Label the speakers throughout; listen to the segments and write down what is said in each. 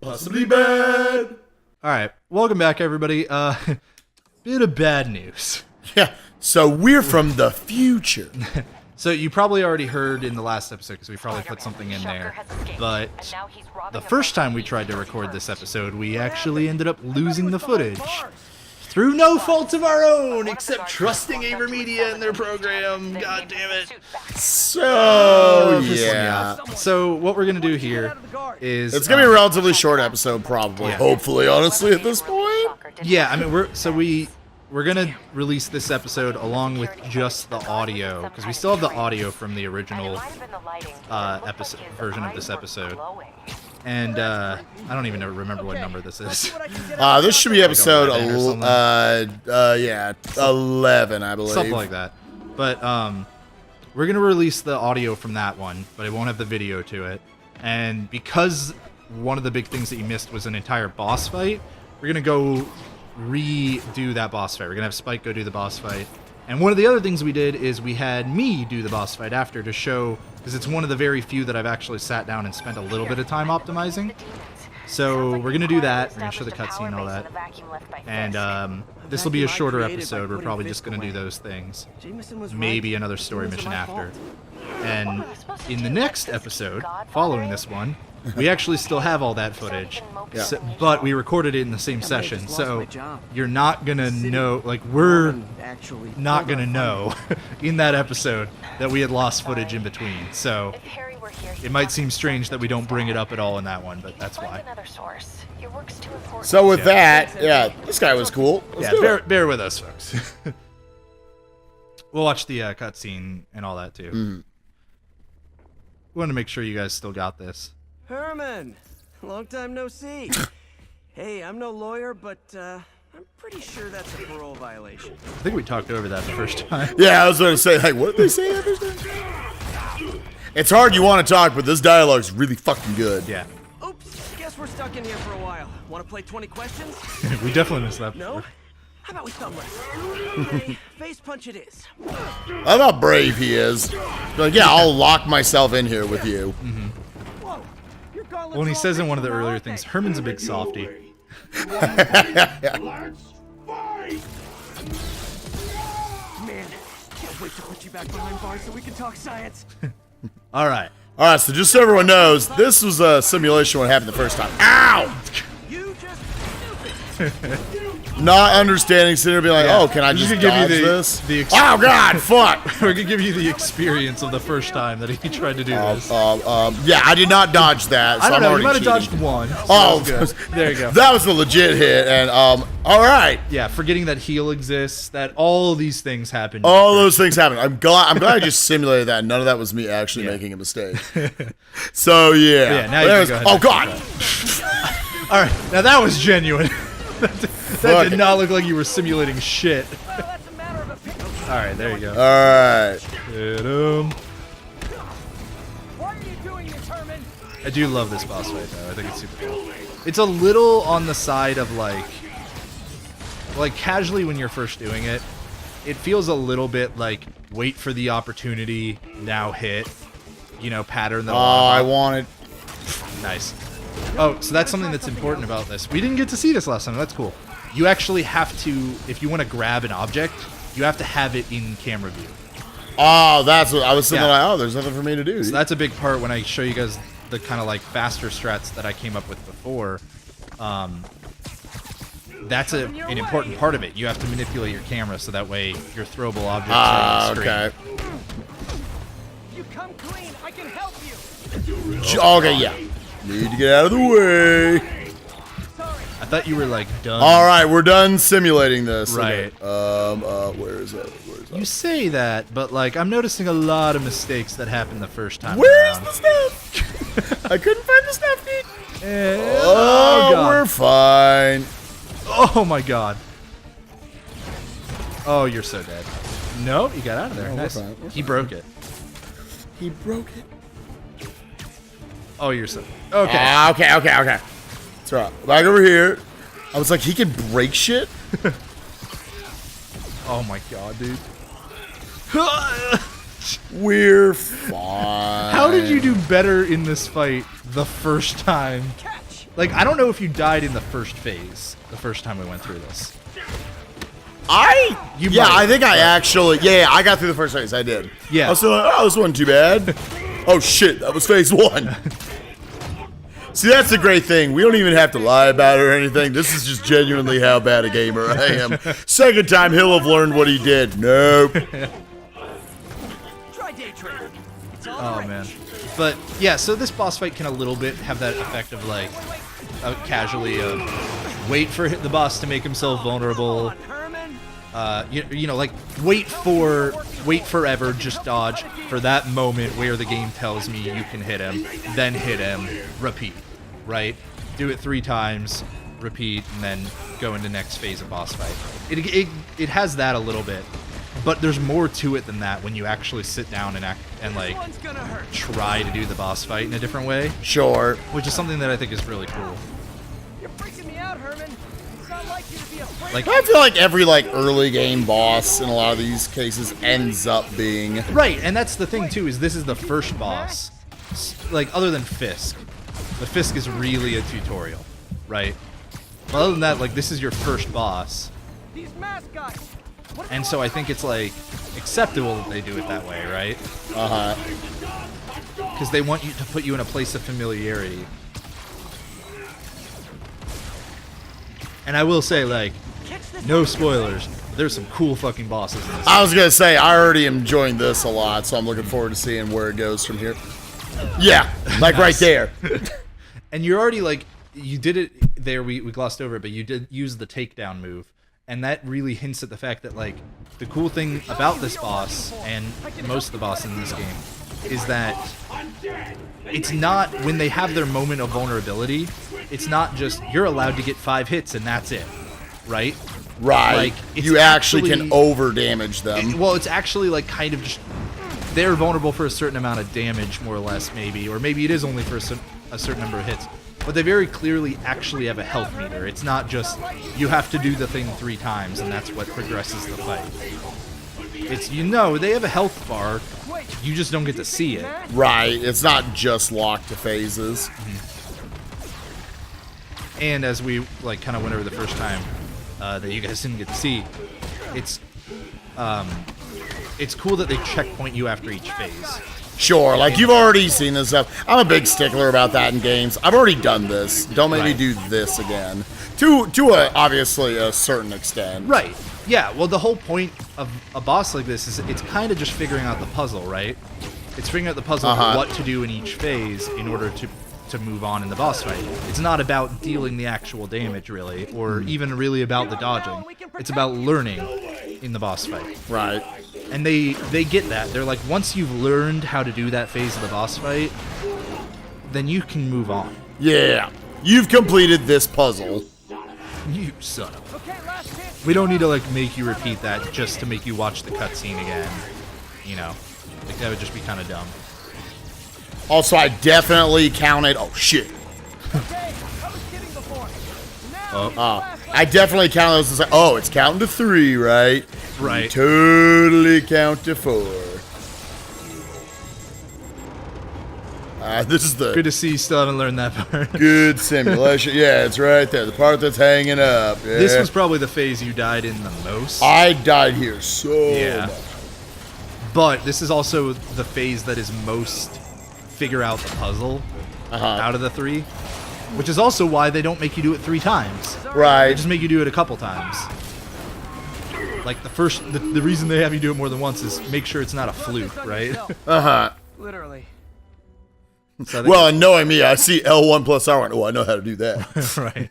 Speaker 1: Possibly bad.
Speaker 2: All right, welcome back, everybody. Bit of bad news.
Speaker 1: Yeah, so we're from the future.
Speaker 2: So you probably already heard in the last episode, because we probably put something in there, but the first time we tried to record this episode, we actually ended up losing the footage. Through no fault of our own, except trusting AverMedia and their program. God damn it.
Speaker 1: So, yeah.
Speaker 2: So what we're going to do here is...
Speaker 1: It's going to be a relatively short episode, probably. Yeah. Hopefully, honestly, at this point.
Speaker 2: Yeah, I mean, we're going to release this episode along with just the audio, because we still have the audio from the original episode version of this episode. And I don't even remember what number this is.
Speaker 1: This should be episode 11, I believe.
Speaker 2: Something like that. But we're going to release the audio from that one, but it won't have the video to it. And because one of the big things that you missed was an entire boss fight, we're going to go redo that boss fight. We're going to have Spike go do the boss fight. And one of the other things we did is we had me do the boss fight after to show, because it's one of the very few that I've actually sat down and spent a little bit of time optimizing. So we're going to do that. We're going to show the cutscene and all that. And this will be a shorter episode. We're probably just going to do those things. Maybe another story mission after. And in the next episode, following this one, we actually still have all that footage, but we recorded it in the same session, so you're not gonna know, like, we're not gonna know in that episode that we had lost footage in between, so it might seem strange that we don't bring it up at all in that one, but that's why.
Speaker 1: So with that, yeah, this guy was cool.
Speaker 2: Bear with us, folks. We'll watch the cutscene and all that, too. We want to make sure you guys still got this.
Speaker 3: Herman, long time no see. Hey, I'm no lawyer, but I'm pretty sure that's a parole violation.
Speaker 2: I think we talked over that the first time.
Speaker 1: Yeah, I was going to say, like, what did they say every time? It's hard you want to talk, but this dialogue's really fucking good.
Speaker 2: Yeah.
Speaker 3: Oops, guess we're stuck in here for a while. Want to play 20 questions?
Speaker 2: We definitely missed that.
Speaker 3: No? How about we thumb wrestle? Okay, face punch it is.
Speaker 1: I love how brave he is. Like, yeah, I'll lock myself in here with you.
Speaker 2: Well, and he says in one of the earlier things, Herman's a big softie.
Speaker 3: Man, can't wait to put you back behind bars so we can talk science.
Speaker 2: All right.
Speaker 1: All right, so just so everyone knows, this was a simulation what happened the first time. Ow!
Speaker 3: You just stupid.
Speaker 1: Not understanding, sitting there being like, oh, can I just dodge this? Oh, God, fuck!
Speaker 2: We're going to give you the experience of the first time that he tried to do this.
Speaker 1: Yeah, I did not dodge that, so
Speaker 2: I don't know, you might have
Speaker 1: cheating.
Speaker 2: dodged one. So
Speaker 1: Oh,
Speaker 2: there you go.
Speaker 1: That was a legit hit, and, all right.
Speaker 2: Yeah, forgetting that heal exists, that all these things happen.
Speaker 1: All those things happen. I'm glad I just simulated that. None of that was me actually making a mistake. So, yeah.
Speaker 2: Now you can go ahead.
Speaker 1: Oh, God!
Speaker 2: All right, now that was genuine. That did not look like you were simulating shit. Alright, there you go.
Speaker 1: Alright.
Speaker 2: Hit him.
Speaker 3: Why are you doing this, Herman?
Speaker 2: I do love this boss fight, though. I think it's super cool. It's a little on the side of, like casually when you're first doing it, it feels a little bit like, wait for the opportunity, now hit, pattern that
Speaker 1: I wanted.
Speaker 2: Nice. Oh, so that's something that's important about this. We didn't get to see this last time. That's cool. You actually have to, if you want to grab an object, you have to have it in camera view.
Speaker 1: Oh, that's what I was thinking. Like, oh, there's nothing for me to do.
Speaker 2: So that's a big part when I show you guys the kind of like faster strats that I came up with before. That's an important part of it. You have to manipulate your camera so that way your throwable objects are on the screen.
Speaker 1: Okay.
Speaker 3: You come clean. I can help you.
Speaker 1: Okay, yeah. Need to get out of the way.
Speaker 2: I thought you were like done.
Speaker 1: All right, we're done simulating this.
Speaker 2: Right.
Speaker 1: Okay. Where is it?
Speaker 2: You say that, but like I'm noticing a lot of mistakes that happened the first time.
Speaker 1: Where's the stuff? I couldn't find the stuff, dude.
Speaker 2: Oh, God.
Speaker 1: We're fine.
Speaker 2: Oh my God. Oh, you're so dead. Nope, you got out of there. Nice.
Speaker 1: We're fine.
Speaker 2: He broke it.
Speaker 1: He broke it.
Speaker 2: Oh, you're so... Okay.
Speaker 1: Okay. That's right. Back over here. I was like, he can break shit?
Speaker 2: Oh my God, dude.
Speaker 1: We're fine.
Speaker 2: How did you do better in this fight the first time?
Speaker 3: Catch.
Speaker 2: Like, I don't know if you died in the first phase, the first time we went through this.
Speaker 1: Yeah, I think I actually, I got through the first phase. I did.
Speaker 2: Yeah.
Speaker 1: I was still like, oh, this wasn't too bad. Oh shit, that was phase 1. See, that's the great thing. We don't even have to lie about it or anything. This is just genuinely how bad a gamer I am. Second time, he'll have learned what he did. Nope.
Speaker 3: Try day trading. It's all
Speaker 2: Oh
Speaker 3: right.
Speaker 2: man. But yeah, so this boss fight can a little bit have that effect of like casually wait for the boss to make himself vulnerable. You know, like wait forever, just dodge for that moment where the game tells me you can hit him, then hit him, repeat, right? Do it 3 times, repeat, and then go into next phase of boss fight. It has that a little bit, but there's more to it than that when you actually sit down and like try to do the boss fight in a different way,
Speaker 1: Sure.
Speaker 2: which is something that I think is really cool.
Speaker 3: You're freaking me out, Herman. It's not like you to be afraid.
Speaker 2: Like,
Speaker 1: I feel like every early game boss in a lot of these cases ends up being
Speaker 2: right, and that's the thing too, is this is the first boss. Like, other than Fisk. The Fisk is really a tutorial, right? But other than that, like, this is your first boss.
Speaker 3: These mascots. What
Speaker 2: And so I think it's, like, acceptable that they do it that way, right? Because they want you to put you in a place of familiarity. And I will say, like, no spoilers, but there's some cool fucking bosses in this.
Speaker 1: I was gonna say, I already am enjoying this a lot, so I'm looking forward to seeing where it goes from here. Yeah, like right there.
Speaker 2: And you're already, like, you did it there, we glossed over it, but you did use the takedown move. And that really hints at the fact that, like, the cool thing about this boss, and most of the bosses in this game, is that it's not, when they have their moment of vulnerability, it's not just, you're allowed to get 5 hits and that's it, right?
Speaker 1: Right.
Speaker 2: Like, it's
Speaker 1: you actually can over damage them.
Speaker 2: Well, it's actually, like, kind of just, they're vulnerable for a certain amount of damage, more or less, maybe, or maybe it is only for a certain number of hits. But they very clearly actually have a health meter. It's not just, you have to do the thing 3 times, and that's what progresses the fight. It's, you know, they have a health bar, you just don't get to see it.
Speaker 1: Right. It's not just locked to phases.
Speaker 2: And as we, like, kind of went over the first time, that you guys didn't get to see, it's cool that they checkpoint you after each phase.
Speaker 1: Sure, like you've already seen this stuff. I'm a big stickler about that in games. I've already done this. Don't make me do this again. To obviously a certain extent.
Speaker 2: Right. Yeah, well, the whole point of a boss like this is it's kind of just figuring out the puzzle, right? It's figuring out the puzzle of what to do in each phase in order to move on in the boss fight. It's not about dealing the actual damage, really, or even really about the dodging. It's about learning in the boss fight.
Speaker 1: Right.
Speaker 2: And they get that. They're like, once you've learned how to do that phase of the boss fight, then you can move on.
Speaker 1: Yeah. You've completed this puzzle.
Speaker 2: You son of a... We don't need to, like, make you repeat that just to make you watch the cutscene again. You know? Like, that would just be kind of dumb.
Speaker 1: Also, I definitely counted... Oh, shit. I definitely counted those as like, oh, it's counting to 3, right?
Speaker 2: Right.
Speaker 1: You totally count to 4. This is the
Speaker 2: Good to see you still haven't learned that part.
Speaker 1: good simulation. Yeah, it's right there. The part that's hanging up. Yeah.
Speaker 2: This was probably the phase you died in the most.
Speaker 1: I died here so much.
Speaker 2: But this is also the phase that is most figure out the puzzle out of the 3. Which is also why they don't make you do it 3 times.
Speaker 1: Right.
Speaker 2: They just make you do it a couple times. Like, the reason they have you do it more than once is make sure it's not a fluke, right?
Speaker 3: Literally.
Speaker 2: So
Speaker 1: Well, and knowing me, I see L1 plus R1. Oh, I know how to do that.
Speaker 2: right.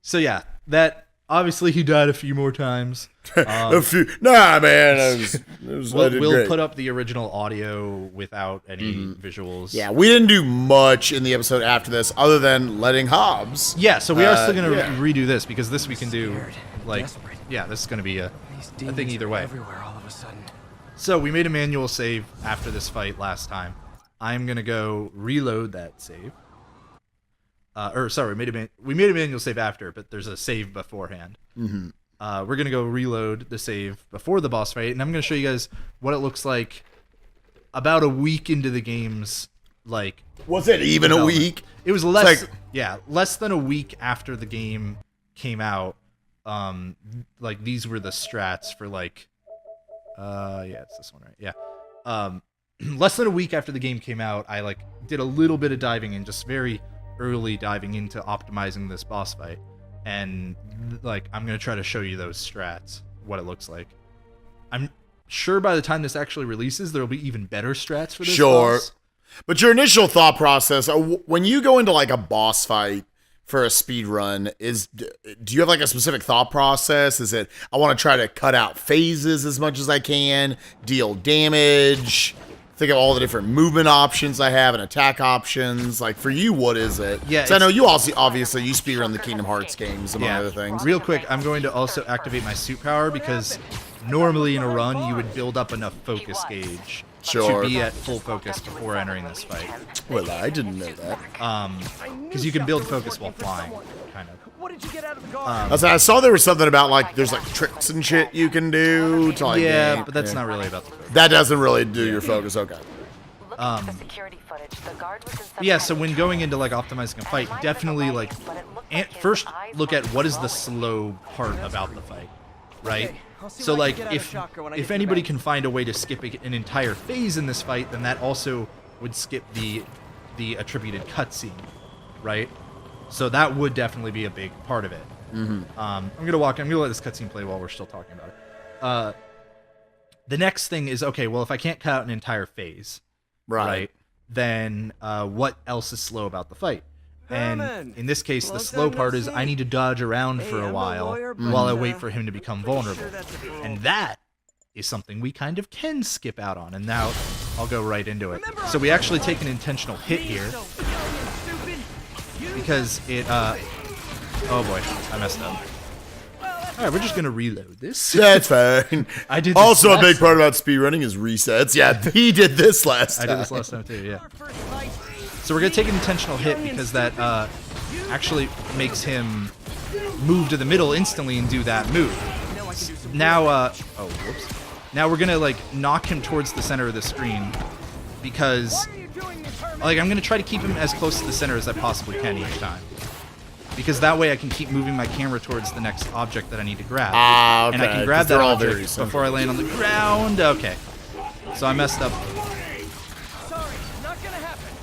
Speaker 2: So yeah, that obviously he died a few more times.
Speaker 1: A few. Nah, man. I did
Speaker 2: We'll
Speaker 1: great.
Speaker 2: put up the original audio without any visuals.
Speaker 1: Yeah, we didn't do much in the episode after this other than letting Hobbs.
Speaker 2: Yeah, so we are still going to
Speaker 1: yeah.
Speaker 2: redo this because this we can do, like, yeah, this is going to be a thing either way.
Speaker 3: Everywhere all of a sudden.
Speaker 2: So we made a manual save after this fight last time. I'm going to go reload that save. We made a manual save after, but there's a save beforehand. We're going to go reload the save before the boss fight, and I'm going to show you guys what it looks like about a week into the game's, like...
Speaker 1: Was it even a week?
Speaker 2: It was less... Yeah, less than a week after the game came out, like these were the strats for like, yeah, it's this one, right? Yeah. Less than a week after the game came out, I like did a little bit of diving in, just very early diving into optimizing this boss fight, and like I'm gonna try to show you those strats, what it looks like. I'm sure by the time this actually releases, there'll be even better strats for this boss.
Speaker 1: But your initial thought process, when you go into like a boss fight for a speed run, do you have like a specific thought process? Is it, I want to try to cut out phases as much as I can, deal damage, think of all the different movement options I have and attack options? Like for you, what is it?
Speaker 2: Yeah,
Speaker 1: I know you also, obviously, you speed run the Kingdom Hearts games, among other things.
Speaker 2: Real quick, I'm going to also activate my suit power because normally in a run, you would build up enough focus gauge to be at full focus before entering this fight.
Speaker 1: Well, I didn't know that.
Speaker 2: Because you can build focus while flying, kind of.
Speaker 3: What did you get out of the guard?
Speaker 1: I saw there was something about like there's like tricks and shit you can do to like
Speaker 2: but that's not really about the focus.
Speaker 1: That doesn't really do your focus. Okay.
Speaker 2: Yeah, so when going into like optimizing a fight, definitely like first look at what is the slow part about the fight, right? So like if anybody can find a way to skip an entire phase in this fight, then that also would skip the attributed cutscene, right? So that would definitely be a big part of it. I'm gonna let this cutscene play while we're still talking about it. The next thing is, okay, well, if I can't cut out an entire phase, right, then what else is slow about the fight? And in this case, the slow part is I need to dodge around for a while I wait for him to become vulnerable. And that is something we kind of can skip out on. And now I'll go right into it. So we actually take an intentional hit here because it, oh boy, I messed up. All right, we're just gonna reload this.
Speaker 1: That's fine.
Speaker 2: I did.
Speaker 1: Also, a big part about speedrunning is resets. Yeah, he did this last time.
Speaker 2: I did this last time too. Yeah. So we're gonna take an intentional hit because that actually makes him move to the middle instantly and do that move. Now, oh, whoops. Now we're gonna like knock him towards the center of the screen because, like, I'm gonna try to keep him as close to the center as I possibly can each time. Because that way I can keep moving my camera towards the next object that I need to grab.
Speaker 1: Okay.
Speaker 2: And I can grab that object before I land on the ground. Okay. So I messed up.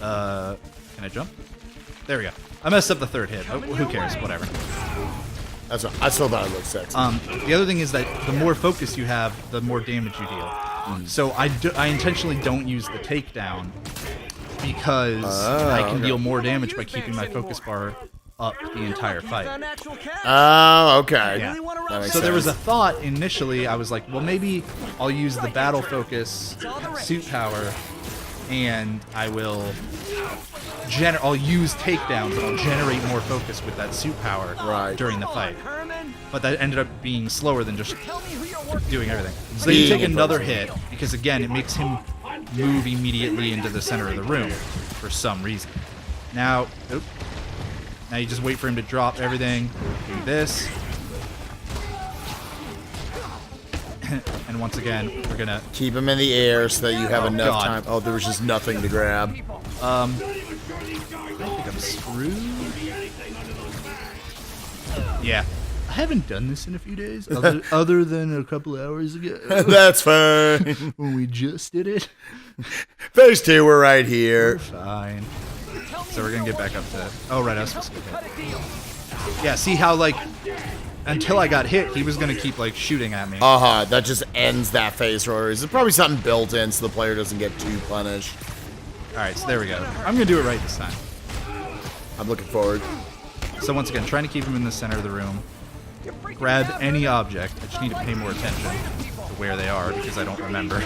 Speaker 2: Can I jump? There we go. I messed up the third hit. Oh, who cares? Whatever.
Speaker 1: That's right. I still thought it looked sexy.
Speaker 2: The other thing is that the more focus you have, the more damage you deal. So I intentionally don't use the takedown because I can deal more damage by keeping my focus bar up the entire fight.
Speaker 1: Oh, okay.
Speaker 2: Yeah. So there was a thought initially, I was like, well, maybe I'll use the battle focus suit power and I will I'll use takedowns and I'll generate more focus with that suit power during the fight. But that ended up being slower than just doing everything. So you take another hit because again, it makes him move immediately into the center of the room for some reason. Now, now you just wait for him to drop everything, do this. And once again, we're gonna
Speaker 1: keep him in the air so that you have enough time. Oh, there was just nothing to grab.
Speaker 2: I think I'm screwed. Yeah. I haven't done this in a few days, other than a couple hours ago.
Speaker 1: That's fine.
Speaker 2: When we just did it.
Speaker 1: Phase 2, we're right here.
Speaker 2: We're fine. So we're gonna get back up to... Oh, right, I was supposed to get hit. Yeah, see how, like, until I got hit, he was gonna keep, like, shooting at me.
Speaker 1: That just ends that phase for us. There's probably something built in so the player doesn't get too punished.
Speaker 2: Alright, so there we go. I'm gonna do it right this time.
Speaker 1: I'm looking forward.
Speaker 2: So once again, trying to keep him in the center of the room. Grab any object. I just need to pay more attention to where they are because I don't remember.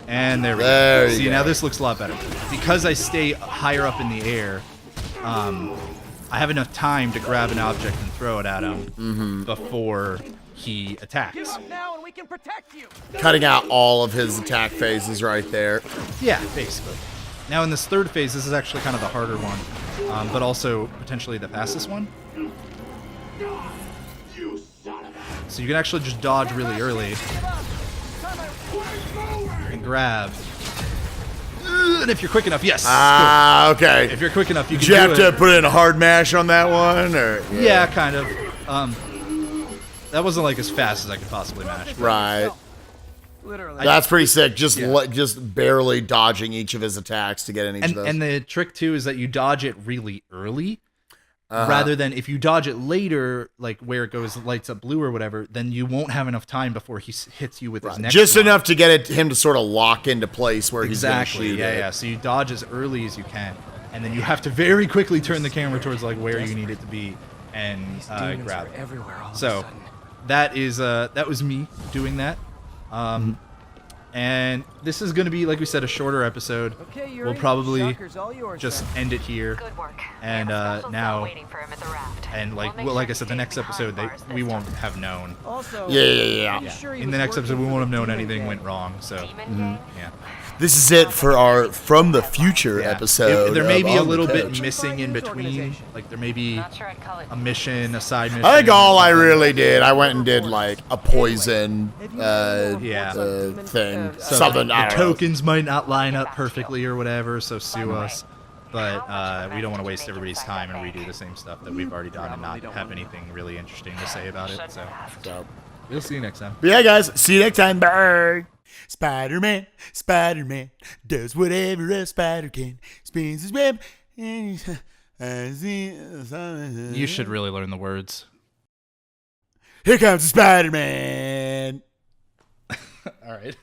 Speaker 2: And there we go. See, now this looks a lot better. Because I stay higher up in the air, I have enough time to grab an object and throw it at him before he attacks.
Speaker 1: Cutting out all of his attack phases right there.
Speaker 2: Yeah, basically. Now in this third phase, this is actually kind of the harder one, but also potentially the fastest one. So you can actually just dodge really early and grab. And if you're quick enough, yes.
Speaker 1: Ah, okay.
Speaker 2: If you're quick enough, you
Speaker 1: Did
Speaker 2: can
Speaker 1: you
Speaker 2: do
Speaker 1: have
Speaker 2: it.
Speaker 1: to put in a hard mash on that one, or
Speaker 2: Yeah, kind of. That wasn't like as fast as I could possibly mash.
Speaker 1: right?
Speaker 3: Literally.
Speaker 1: That's pretty sick. Just
Speaker 2: Yeah.
Speaker 1: just barely dodging each of his attacks to get in each of those.
Speaker 2: And the trick too is that you dodge it really early, rather than if you dodge it later, like where it goes lights up blue or whatever, then you won't have enough time before he hits you with his next
Speaker 1: just
Speaker 2: one.
Speaker 1: enough to get him to sort of lock into place where
Speaker 2: Exactly.
Speaker 1: he's going to shoot
Speaker 2: Yeah. So you dodge as early as you can, and then you have to very quickly turn the camera towards like where you need it to be and grab it.
Speaker 3: Everywhere all of a
Speaker 2: So
Speaker 3: sudden.
Speaker 2: that was me doing that. And this is going to be, like we said, a shorter episode.
Speaker 3: Okay, Yuri,
Speaker 2: We'll probably
Speaker 3: Shocker's all yours,
Speaker 2: just
Speaker 3: then.
Speaker 2: end it here.
Speaker 4: Good work.
Speaker 2: And
Speaker 4: We have a special
Speaker 2: now,
Speaker 4: cell waiting for him at the raft.
Speaker 2: and like,
Speaker 4: We'll make
Speaker 2: well, like
Speaker 4: sure
Speaker 2: I said, the
Speaker 4: he
Speaker 2: next
Speaker 4: stays
Speaker 2: episode
Speaker 4: behind bars
Speaker 2: we
Speaker 4: this
Speaker 2: won't
Speaker 4: time.
Speaker 2: have known.
Speaker 3: Also,
Speaker 1: Yeah.
Speaker 3: I'm sure he
Speaker 2: In
Speaker 3: was
Speaker 2: the next
Speaker 3: working
Speaker 2: episode, we
Speaker 3: for
Speaker 2: won't have
Speaker 3: the
Speaker 2: known
Speaker 3: Demon
Speaker 2: anything
Speaker 3: Gang.
Speaker 2: went wrong. So
Speaker 4: Demon Gang?
Speaker 2: yeah.
Speaker 1: This is it for our From the Future
Speaker 2: Yeah.
Speaker 1: episode.
Speaker 2: There may
Speaker 1: of
Speaker 2: be a
Speaker 1: On the
Speaker 2: little bit
Speaker 1: Couch.
Speaker 2: missing in between. Like there may be
Speaker 4: Not sure I'd call it
Speaker 2: a mission, a side mission.
Speaker 1: I think all I
Speaker 2: something.
Speaker 1: really did, I went and did like a poison
Speaker 2: Yeah.
Speaker 1: thing,
Speaker 2: So
Speaker 1: something.
Speaker 2: the
Speaker 1: I don't know.
Speaker 2: tokens might not line up perfectly or whatever, so sue us. But we don't want to waste everybody's time and redo the same stuff that we've already done and not have anything really interesting to say about it. So
Speaker 1: So,
Speaker 2: we'll see you next time.
Speaker 1: but yeah, guys, see you next time. Bye. Spider-Man does whatever a spider can. Spins his web.
Speaker 2: You should really learn the words.
Speaker 1: Here comes the Spider-Man.
Speaker 2: All right.